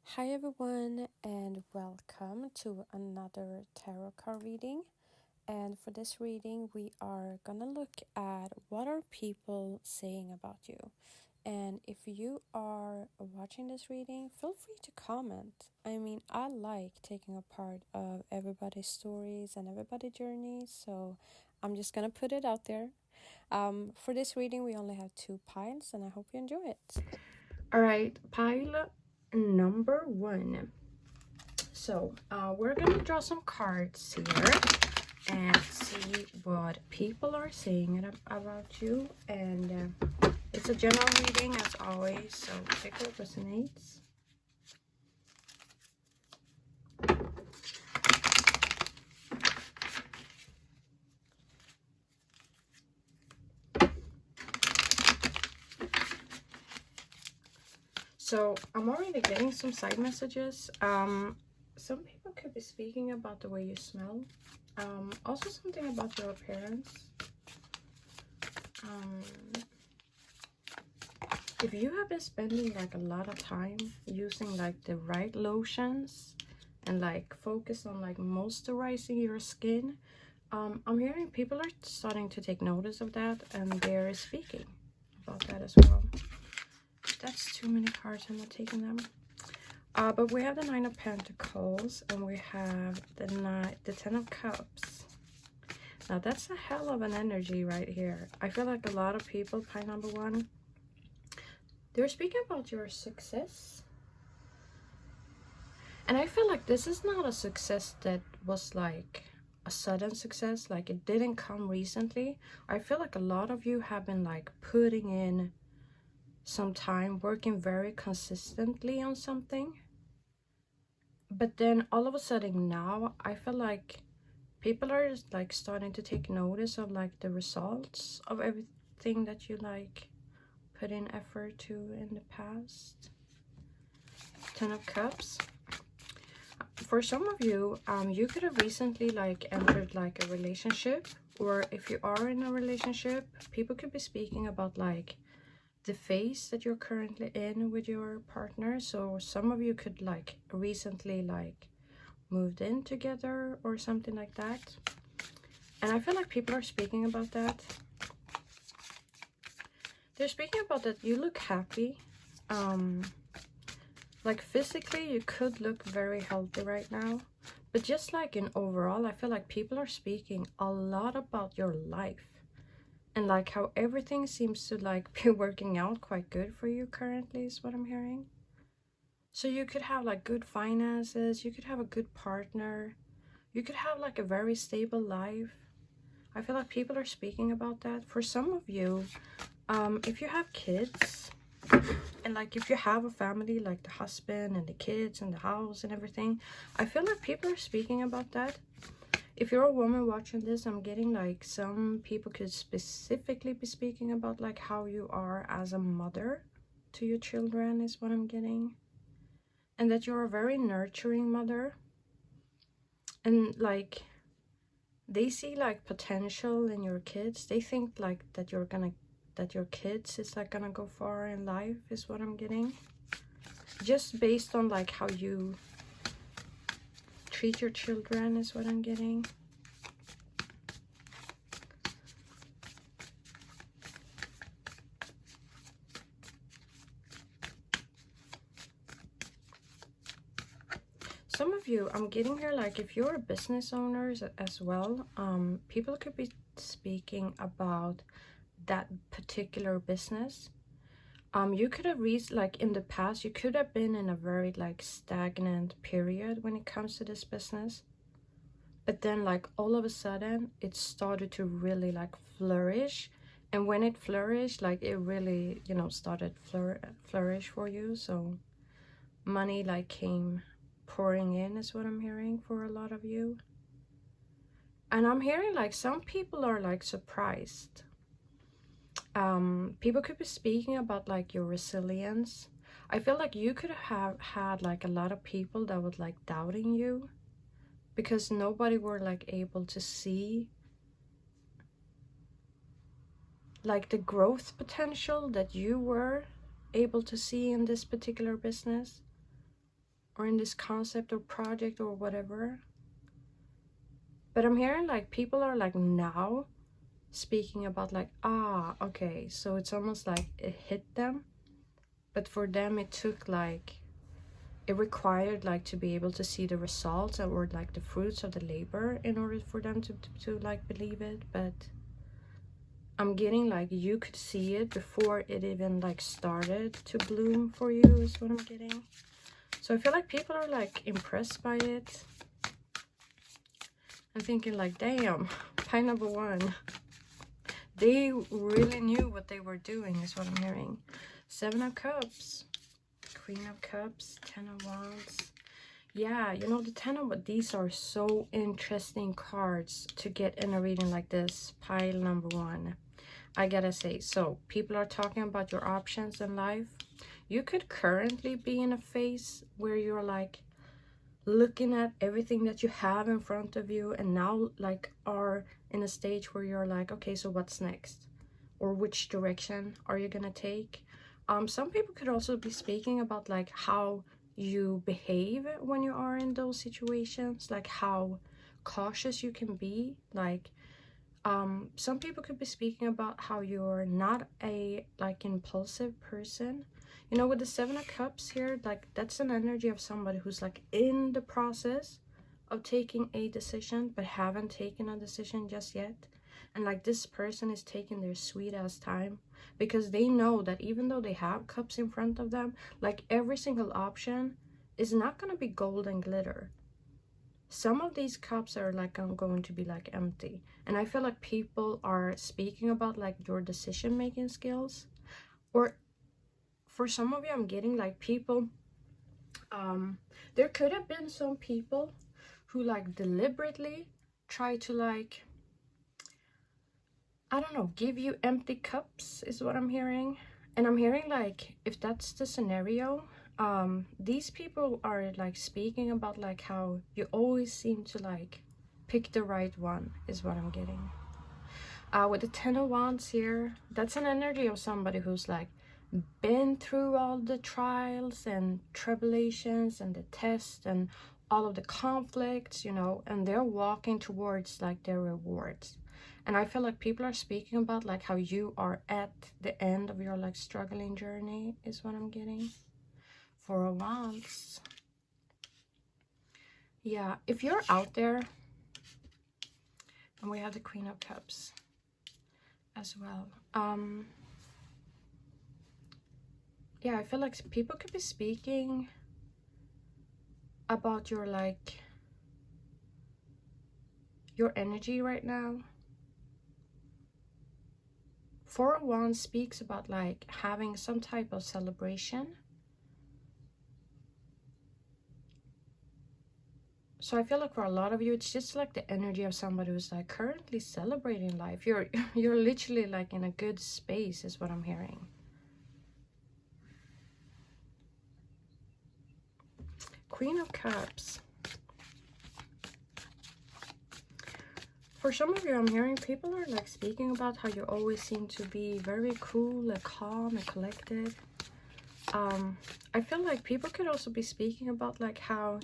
Hi everyone, and welcome to another tarot card reading. And for this reading, we are gonna look at what are people saying about you. And if you are watching this reading, feel free to comment. I mean, I like taking a part of everybody's stories and everybody's journeys, so I'm just gonna put it out there. For this reading, we only have 2 piles, and I hope you enjoy it. All right, pile number 1. So we're gonna draw some cards here and see what people are saying about you. And it's a general reading as always, so take what resonates. So I'm already getting some side messages. Some people could be speaking about the way you smell. Also something about your appearance. If you have been spending like a lot of time using like the right lotions and like focus on like moisturizing your skin, I'm hearing people are starting to take notice of that, and they're speaking about that as well. That's too many cards, I'm not taking them. But we have the 9 of Pentacles, and we have the 10 of Cups. Now that's a hell of an energy right here. I feel like a lot of people, pile number 1, they're speaking about your success. And I feel like this is not a success that was like a sudden success, like it didn't come recently. I feel like a lot of you have been like putting in some time, working very consistently on something. But then all of a sudden now, I feel like people are just like starting to take notice of like the results of everything that you like put in effort to in the past. 10 of Cups. For some of you, you could have recently like entered like a relationship, or if you are in a relationship, people could be speaking about like the phase that you're currently in with your partner. So some of you could like recently like moved in together or something like that. And I feel like people are speaking about that. They're speaking about that you look happy. Like physically, you could look very healthy right now. But just like in overall, I feel like people are speaking a lot about your life. And like how everything seems to like be working out quite good for you currently is what I'm hearing. So you could have like good finances. You could have a good partner. You could have like a very stable life. I feel like people are speaking about that. For some of you, if you have kids, and like if you have a family, like the husband and the kids and the house and everything, I feel like people are speaking about that. If you're a woman watching this, I'm getting like some people could specifically be speaking about like how you are as a mother to your children is what I'm getting. And that you're a very nurturing mother. And like they see like potential in your kids. They think like that your kids is like gonna go far in life is what I'm getting. Just based on like how you treat your children is what I'm getting. Some of you, I'm getting here like if you're business owners as well, people could be speaking about that particular business. You could have reached like in the past, you could have been in a very like stagnant period when it comes to this business. But then like all of a sudden it started to really like flourish. And when it flourished, like it really, you know, started flourish for you. So money like came pouring in is what I'm hearing for a lot of you. And I'm hearing like some people are like surprised. People could be speaking about like your resilience. I feel like you could have had like a lot of people that was like doubting you because nobody were like able to see like the growth potential that you were able to see in this particular business. or in this concept or project or whatever. But I'm hearing like people are like now speaking about like, ah, okay, so it's almost like it hit them, but for them it took like, it required like to be able to see the results or like the fruits of the labor in order for them to like believe it. But I'm getting like you could see it before it even like started to bloom for you is what I'm getting. So I feel like people are like impressed by it. I'm thinking like, damn, pie number one. They really knew what they were doing is what I'm hearing. 7 of Cups, Queen of Cups, 10 of Wands. Yeah, you know, the 10 of, these are so interesting cards to get in a reading like this, pile number one. I gotta say, so people are talking about your options in life. You could currently be in a phase where you're like looking at everything that you have in front of you and now like are in a stage where you're like, okay, so what's next? Or which direction are you gonna take? Some people could also be speaking about like how you behave when you are in those situations, like how cautious you can be. Like some people could be speaking about how you're not a like impulsive person. You know, with the 7 of Cups here, like that's an energy of somebody who's like in the process of taking a decision but haven't taken a decision just yet. And like this person is taking their sweet ass time because they know that even though they have cups in front of them, like every single option is not going to be gold and glitter. Some of these cups are like going to be like empty, and I feel like people are speaking about like your decision making skills. Or for some of you, I'm getting like people, there could have been some people who like deliberately try to like, I don't know, give you empty cups is what I'm hearing. And I'm hearing like, if that's the scenario, these people are like speaking about like how you always seem to like pick the right one is what I'm getting. With the 10 of Wands here, that's an energy of somebody who's like been through all the trials and tribulations and the tests and all of the conflicts, you know, and they're walking towards like their rewards. And I feel like people are speaking about like how you are at the end of your like struggling journey is what I'm getting. 4 of Wands. Yeah, if you're out there, and we have the Queen of Cups as well. Yeah, I feel like people could be speaking about your like your energy right now. 4 of Wands speaks about like having some type of celebration. So I feel like for a lot of you, it's just like the energy of somebody who's like currently celebrating life. You're literally like in a good space is what I'm hearing. Queen of Cups. For some of you, I'm hearing people are like speaking about how you always seem to be very cool and calm and collected. I feel like people could also be speaking about like how,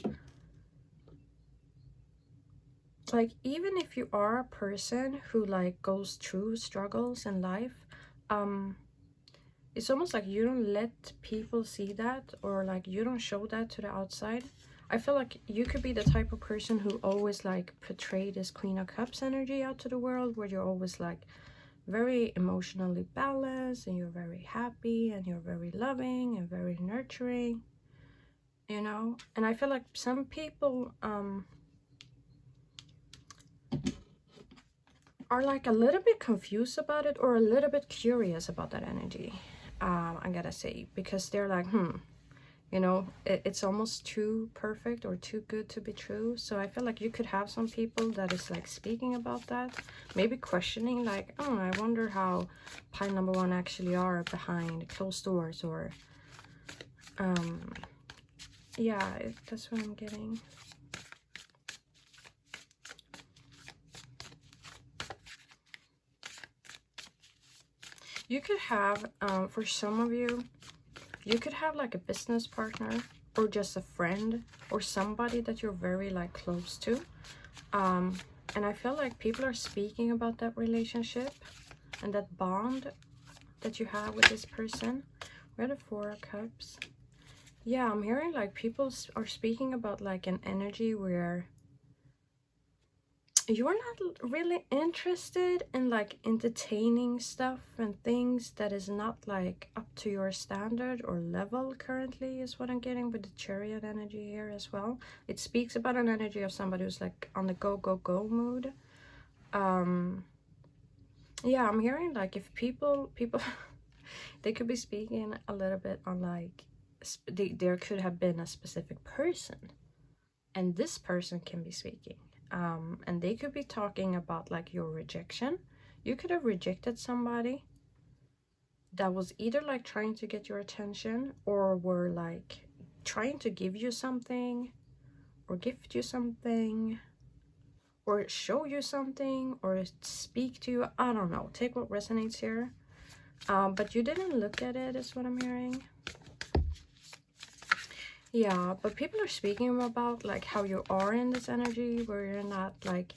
like, even if you are a person who like goes through struggles in life, it's almost like you don't let people see that, or like you don't show that to the outside. I feel like you could be the type of person who always like portray this Queen of Cups energy out to the world, where you're always like very emotionally balanced and you're very happy and you're very loving and very nurturing, you know. And I feel like some people are like a little bit confused about it, or a little bit curious about that energy, I gotta say, because they're like, you know, it's almost too perfect or too good to be true. So I feel like you could have some people that is like speaking about that, maybe questioning like, oh, I wonder how pile number one actually are behind closed doors, or yeah, that's what I'm getting. You could have, for some of you, you could have like a business partner or just a friend or somebody that you're very like close to. And I feel like people are speaking about that relationship and that bond that you have with this person. We have the Four of Cups. Yeah, I'm hearing like people are speaking about like an energy where you're not really interested in like entertaining stuff and things that is not like up to your standard or level currently, is what I'm getting with the Chariot energy here as well. It speaks about an energy of somebody who's like on the go mood. Yeah, I'm hearing like if people they could be speaking a little bit on like there could have been a specific person, and this person can be speaking. And they could be talking about like your rejection. You could have rejected somebody that was either like trying to get your attention or were like trying to give you something or gift you something or show you something or speak to you. I don't know, take what resonates here. But you didn't look at it, is what I'm hearing. Yeah, but people are speaking about like how you are in this energy where you're not like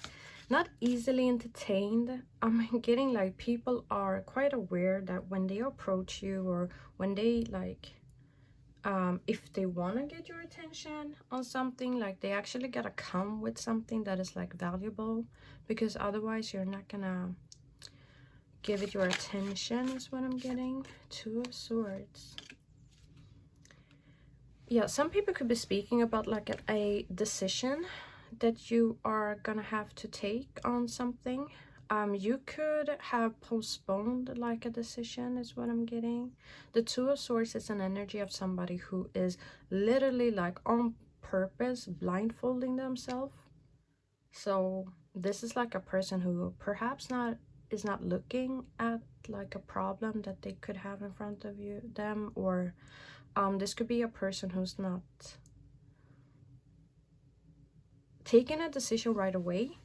not easily entertained. I'm getting like people are quite aware that when they approach you or when they like if they want to get your attention on something, like they actually gotta come with something that is like valuable, because otherwise you're not gonna give it your attention, is what I'm getting. Two of Swords. Yeah, some people could be speaking about like a decision that you are gonna have to take on something. You could have postponed like a decision, is what I'm getting. The Two of Swords is an energy of somebody who is literally like on purpose blindfolding themselves. So this is like a person who perhaps is not looking at like a problem that they could have in front of them, or this could be a person who's not taking a decision right away.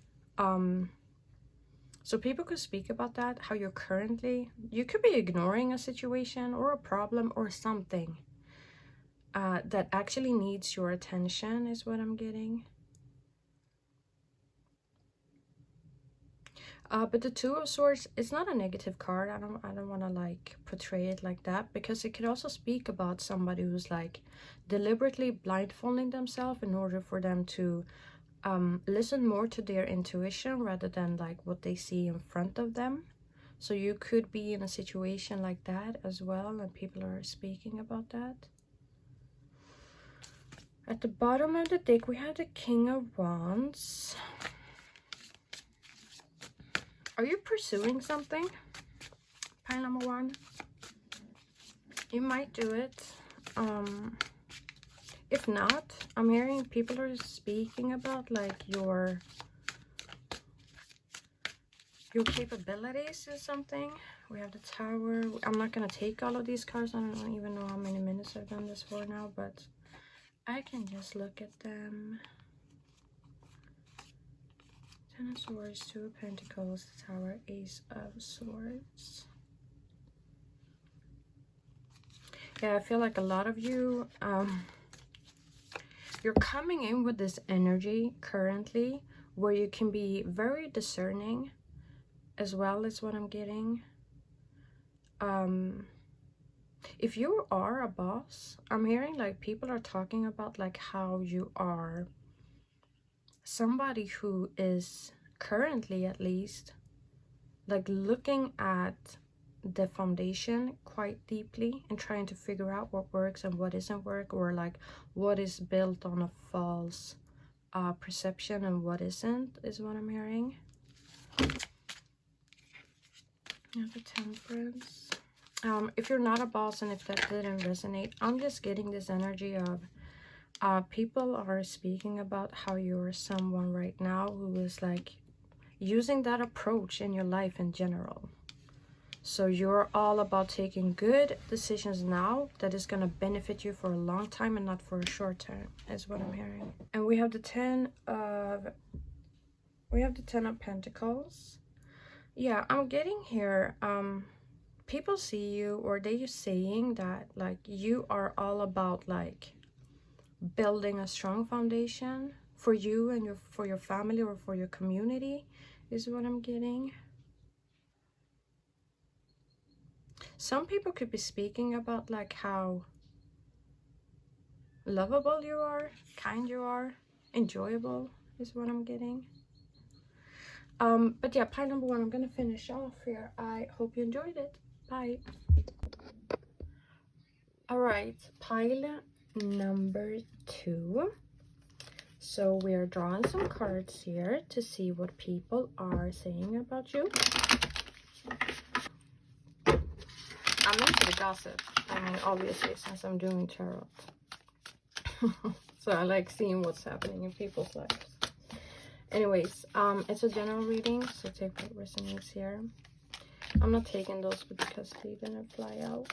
So people could speak about that, how you could be ignoring a situation or a problem or something that actually needs your attention, is what I'm getting. But the Two of Swords, it's not a negative card. I don't want to like portray it like that, because it could also speak about somebody who's like deliberately blindfolding themselves in order for them to listen more to their intuition rather than like what they see in front of them. So you could be in a situation like that as well, and people are speaking about that. At the bottom of the deck, we have the King of Wands. Are you pursuing something? Pile number one. You might do it. If not, I'm hearing people are speaking about like your capabilities or something. We have the Tower. I'm not gonna take all of these cards. I don't even know how many minutes I've done this for now, but I can just look at them. Ten of Swords, Two of Pentacles, the Tower, Ace of Swords. Yeah, I feel like a lot of you, you're coming in with this energy currently where you can be very discerning as well, as what I'm getting. If you are a boss, I'm hearing like people are talking about like how you are somebody who is currently, at least, like looking at the foundation quite deeply and trying to figure out what works and what isn't work, or like what is built on a false perception and what isn't, is what I'm hearing. The Temperance. If you're not a boss and if that didn't resonate, I'm just getting this energy of people are speaking about how you're someone right now who is like using that approach in your life in general. So you're all about taking good decisions now that is going to benefit you for a long time and not for a short term, is what I'm hearing. And we have the Ten of Pentacles. Yeah, I'm getting here, people see you, or they're saying that like you are all about like building a strong foundation for you and for your family or for your community is what I'm getting. Some people could be speaking about like how lovable you are, kind you are, enjoyable is what I'm getting. But yeah, pile number 1, I'm gonna finish off here. I hope you enjoyed it. Bye. All right, pile number 2. So we are drawing some cards here to see what people are saying about you. I'm into the gossip. I mean, obviously, since I'm doing tarot. So I like seeing what's happening in people's lives. Anyways, it's a general reading, so take what resonates here. I'm not taking those because they're gonna fly out.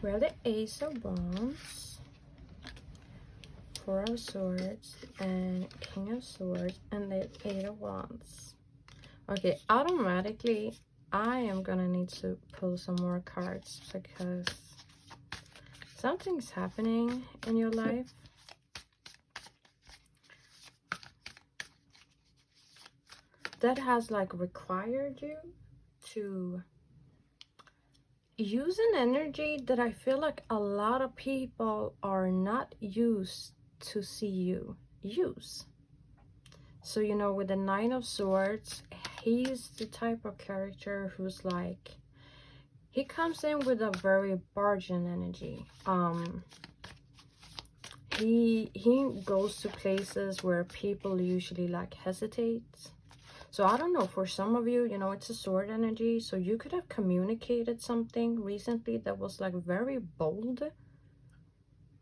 We have the Ace of Wands, 4 of Swords, and King of Swords, and the 8 of Wands. Okay, automatically, I am gonna need to pull some more cards because something's happening in your life. That has like required you to use an energy that I feel like a lot of people are not used to see you use. So, you know, with the 9 of Swords, he's the type of character who's like, he comes in with a very bargain energy. He goes to places where people usually like hesitate. So I don't know, for some of you, you know, it's a sword energy. So you could have communicated something recently that was like very bold.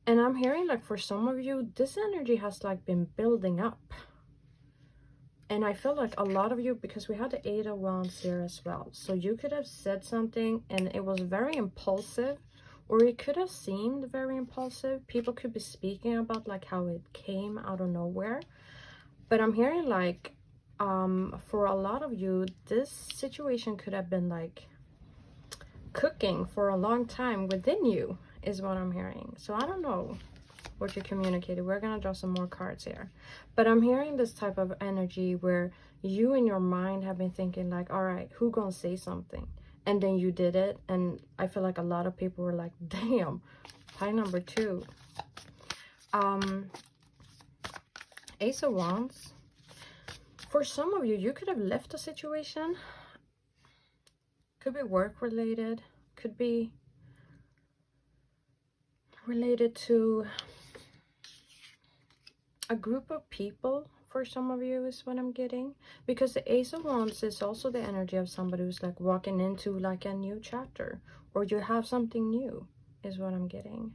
And I'm hearing like for some of you, this energy has like been building up. And I feel like a lot of you, because we had the 8 of Wands here as well. So you could have said something and it was very impulsive, or it could have seemed very impulsive. People could be speaking about like how it came out of nowhere. But I'm hearing like, for a lot of you, this situation could have been like cooking for a long time within you, is what I'm hearing. So I don't know what you communicated. We're gonna draw some more cards here, but I'm hearing this type of energy where you in your mind have been thinking like, all right, who gonna say something? And then you did it, and I feel like a lot of people were like, damn. Pile number 2, Ace of Wands. For some of you, you could have left a situation. Could be work related, could be related to a group of people. For some of you is what I'm getting, because the Ace of Wands is also the energy of somebody who's like walking into like a new chapter, or you have something new, is what I'm getting.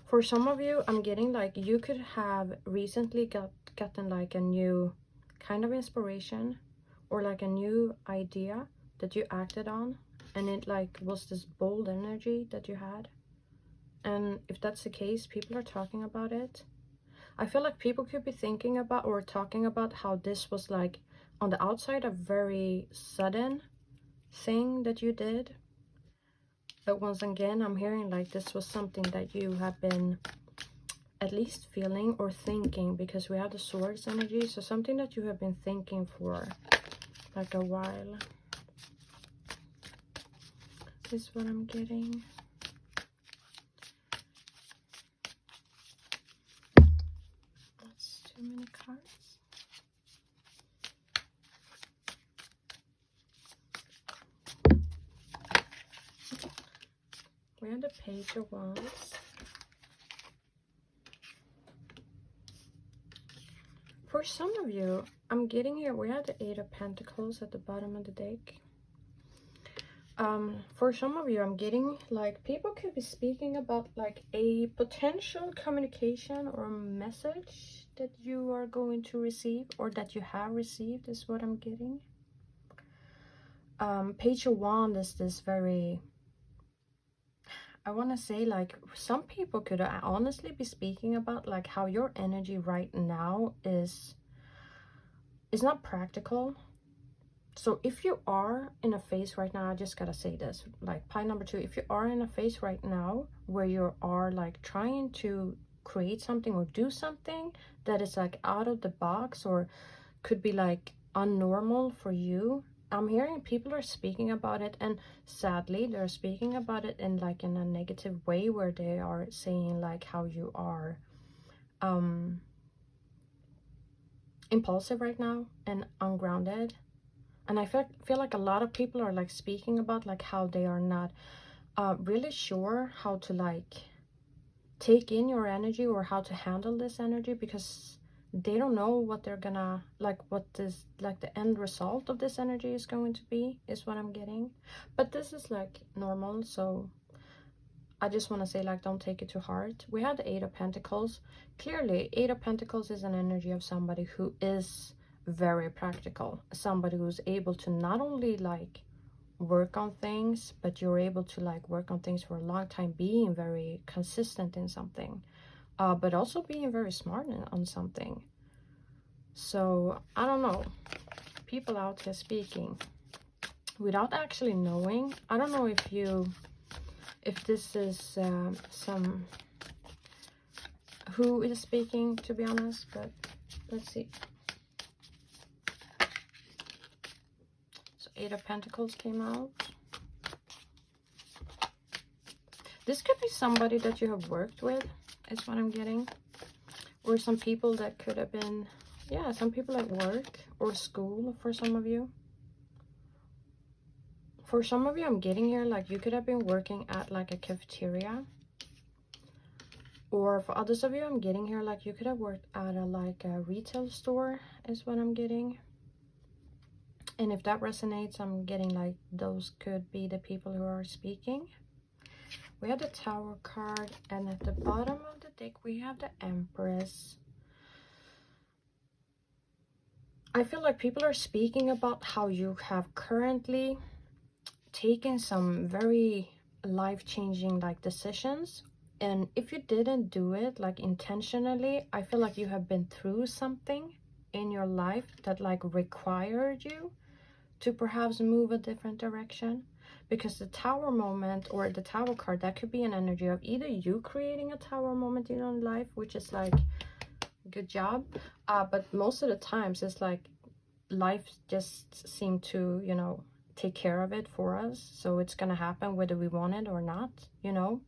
For some of you, I'm getting like you could have recently gotten like a new kind of inspiration, or like a new idea that you acted on, and it like was this bold energy that you had. And if that's the case, people are talking about it. I feel like people could be thinking about or talking about how this was like on the outside a very sudden thing that you did. But once again, I'm hearing like this was something that you have been at least feeling or thinking, because we have the Swords energy. So something that you have been thinking for like a while is what I'm getting. That's too many cards. We have the Page of Wands. For some of you, I'm getting here, we have the 8 of Pentacles at the bottom of the deck. For some of you, I'm getting like people could be speaking about like a potential communication or message that you are going to receive, or that you have received, is what I'm getting. Page of Wands is this very, I want to say, like, some people could honestly be speaking about like how your energy right now is not practical. So if you are in a phase right now, I just gotta say this, like pie number 2, if you are in a phase right now where you are like trying to create something or do something that is like out of the box or could be like unnormal for you, I'm hearing people are speaking about it, and sadly they're speaking about it in like in a negative way, where they are saying like how you are impulsive right now and ungrounded. And I feel like a lot of people are like speaking about like how they are not really sure how to like take in your energy or how to handle this energy, because they don't know what they're gonna like, what this like the end result of this energy is going to be, is what I'm getting. But this is like normal, so I just want to say, like, don't take it to heart. We had the 8 of Pentacles. Clearly 8 of Pentacles is an energy of somebody who is very practical, somebody who's able to not only like work on things, but you're able to like work on things for a long time, being very consistent in something, but also being very smart on something. So I don't know, people out here speaking without actually knowing. I don't know if this is some who is speaking, to be honest, but let's see. So 8 of Pentacles came out. This could be somebody that you have worked with, is what I'm getting. Or some people that could have been, yeah, some people at work or school for some of you. For some of you, I'm getting here like you could have been working at like a cafeteria. Or for others of you, I'm getting here like you could have worked at a like a retail store, is what I'm getting. And if that resonates, I'm getting like those could be the people who are speaking. We have the Tower card, and at the bottom of the deck we have the Empress. I feel like people are speaking about how you have currently taken some very life-changing like decisions, and if you didn't do it like intentionally, I feel like you have been through something in your life that like required you to perhaps move a different direction. Because the Tower moment, or the Tower card, that could be an energy of either you creating a Tower moment in your life, which is like good job, but most of the times it's like life just seemed to, you know, take care of it for us, so it's gonna happen whether we want it or not, you know.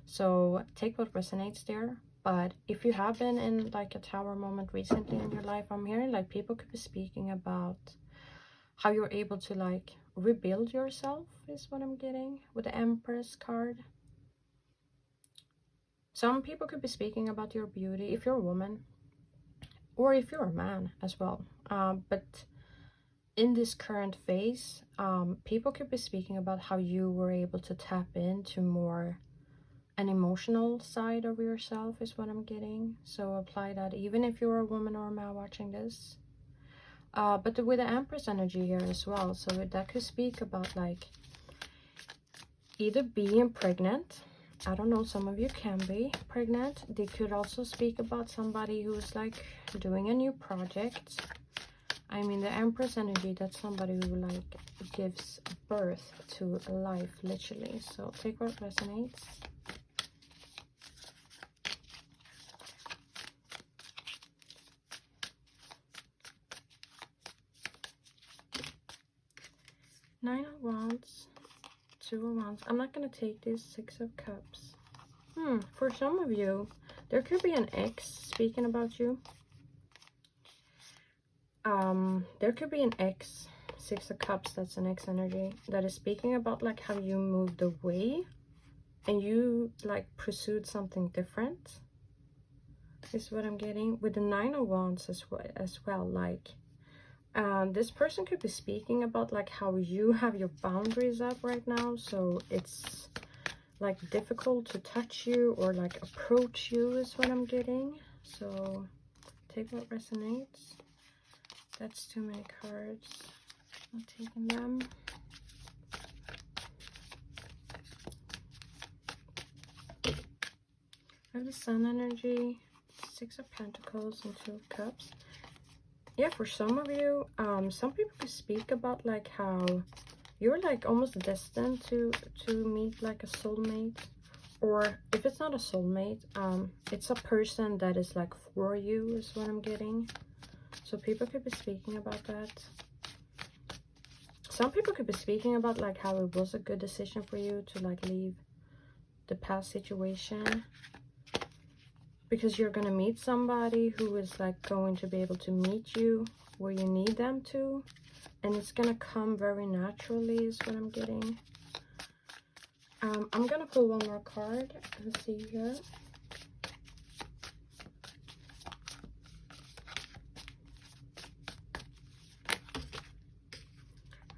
So take what resonates there. But if you have been in like a Tower moment recently in your life, I'm hearing like people could be speaking about how you're able to like rebuild yourself, is what I'm getting with the Empress card. Some people could be speaking about your beauty if you're a woman, or if you're a man as well. But in this current phase, people could be speaking about how you were able to tap into more an emotional side of yourself, is what I'm getting. So apply that even if you're a woman or a man watching this. But with the Empress energy here as well, so that could speak about like either being pregnant. I don't know, some of you can be pregnant. They could also speak about somebody who's like doing a new project. I mean, the Empress energy, that's somebody who like gives birth to life, literally. So take what resonates. Nine of Wands, 2 of Wands. I'm not going to take this 6 of Cups. For some of you, there could be an ex speaking about you. There could be an ex, 6 of Cups, that's an ex energy, that is speaking about like how you moved away and you like pursued something different, is what I'm getting with the 9 of Wands as well. Like this person could be speaking about like how you have your boundaries up right now, so it's like difficult to touch you or like approach you, is what I'm getting. So take what resonates. That's too many cards. I'm taking them. I have the Sun energy, Six of Pentacles and Two of Cups. Yeah, for some of you, some people could speak about like how you're like almost destined to meet like a soulmate. Or if it's not a soulmate, it's a person that is like for you is what I'm getting. So people could be speaking about that. Some people could be speaking about like how it was a good decision for you to like leave the past situation, because you're gonna meet somebody who is like going to be able to meet you where you need them to, and it's gonna come very naturally is what I'm getting. I'm gonna pull one more card and see here.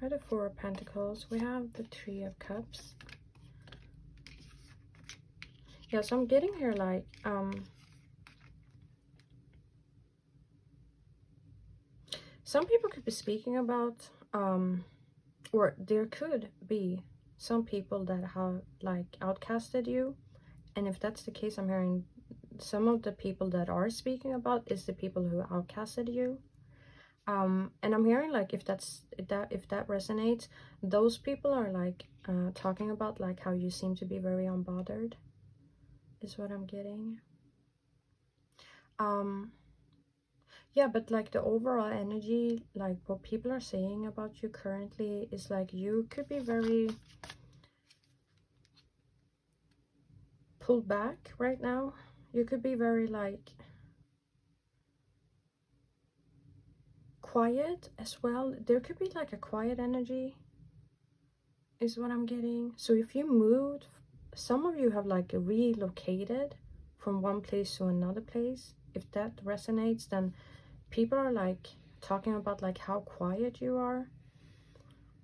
We have the Four of Pentacles. We have the Three of Cups. Yeah, so I'm getting here like, some people could be speaking about, or there could be some people that have like outcasted you. And if that's the case, I'm hearing some of the people that are speaking about is the people who outcasted you. And I'm hearing like if that resonates, those people are like talking about like how you seem to be very unbothered is what I'm getting. Yeah, but like the overall energy, like what people are saying about you currently is like you could be very pulled back right now. You could be very like quiet as well. There could be like a quiet energy is what I'm getting. So if you moved, some of you have like relocated from one place to another place. If that resonates, then people are like talking about like how quiet you are,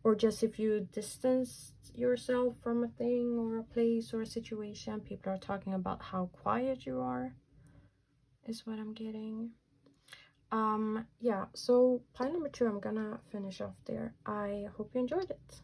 or just if you distance yourself from a thing or a place or a situation, people are talking about how quiet you are is what I'm getting. Yeah, so pile number 2, I'm gonna finish off there. I hope you enjoyed it.